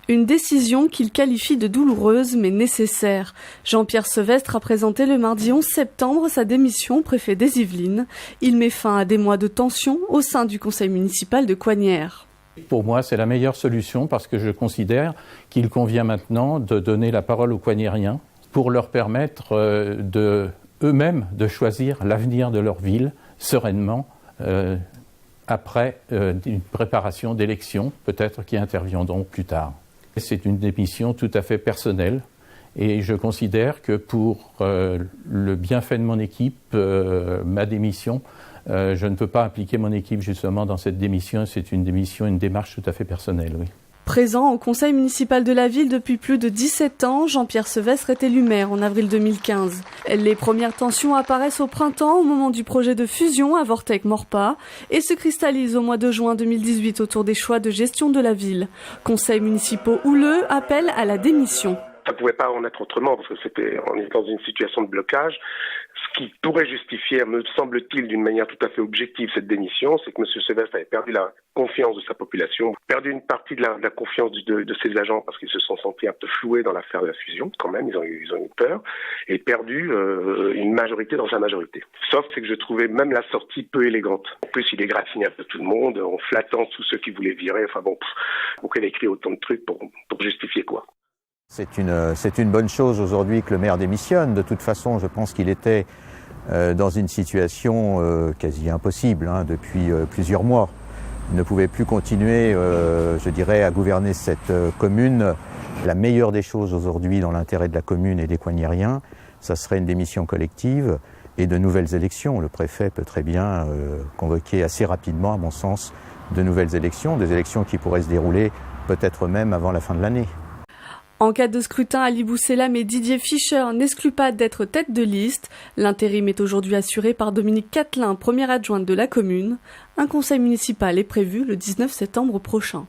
Une décision qu'il qualifie de douloureuse mais nécessaire. Jean-Pierre Sevestre a présenté le mardi 11 septembre sa démission au préfet des Yvelines. Il met fin à des mois de tension au sein du conseil municipal de Coignères. Pour moi, c'est la meilleure solution parce que je considère qu'il convient maintenant de donner la parole aux Coignériens pour leur permettre eux-mêmes de choisir l'avenir de leur ville sereinement après une préparation d'élections, peut-être qui interviendront plus tard. C'est une démission tout à fait personnelle et je considère que pour le bienfait de mon équipe, ma démission, je ne peux pas impliquer mon équipe justement dans cette démission. C'est une démission, une démarche tout à fait personnelle, oui. Présent au conseil municipal de la ville depuis plus de 17 ans, Jean-Pierre Sevestre est élu maire en avril 2015. Les premières tensions apparaissent au printemps au moment du projet de fusion à Vortec-Morpa et se cristallisent au mois de juin 2018 autour des choix de gestion de la ville. Conseils municipaux houleux appellent à la démission. Ça ne pouvait pas en être autrement parce que on est dans une situation de blocage. Ce qui pourrait justifier, me semble-t-il, d'une manière tout à fait objective cette démission, c'est que M. Sevestre avait perdu la confiance de sa population, perdu une partie de la confiance de ses agents parce qu'ils se sont sentis un peu floués dans l'affaire de la fusion, quand même, ils ont eu peur, et perdu une majorité dans sa majorité. Sauf c'est que je trouvais même la sortie peu élégante. En plus, il égratignait un peu tout le monde en flattant tous ceux qui voulaient virer. Enfin bon, pourquoi il a écrit autant de trucs pour justifier quoi ? C'est une bonne chose aujourd'hui que le maire démissionne. De toute façon, je pense qu'il était dans une situation quasi impossible depuis plusieurs mois. Il ne pouvait plus continuer, je dirais, à gouverner cette commune. La meilleure des choses aujourd'hui dans l'intérêt de la commune et des Coignériens, ça serait une démission collective et de nouvelles élections. Le préfet peut très bien convoquer assez rapidement, à mon sens, de nouvelles élections, des élections qui pourraient se dérouler peut-être même avant la fin de l'année. En cas de scrutin, Ali Bousselam et Didier Fischer n'excluent pas d'être tête de liste. L'intérim est aujourd'hui assuré par Dominique Catelin, première adjointe de la commune. Un conseil municipal est prévu le 19 septembre prochain.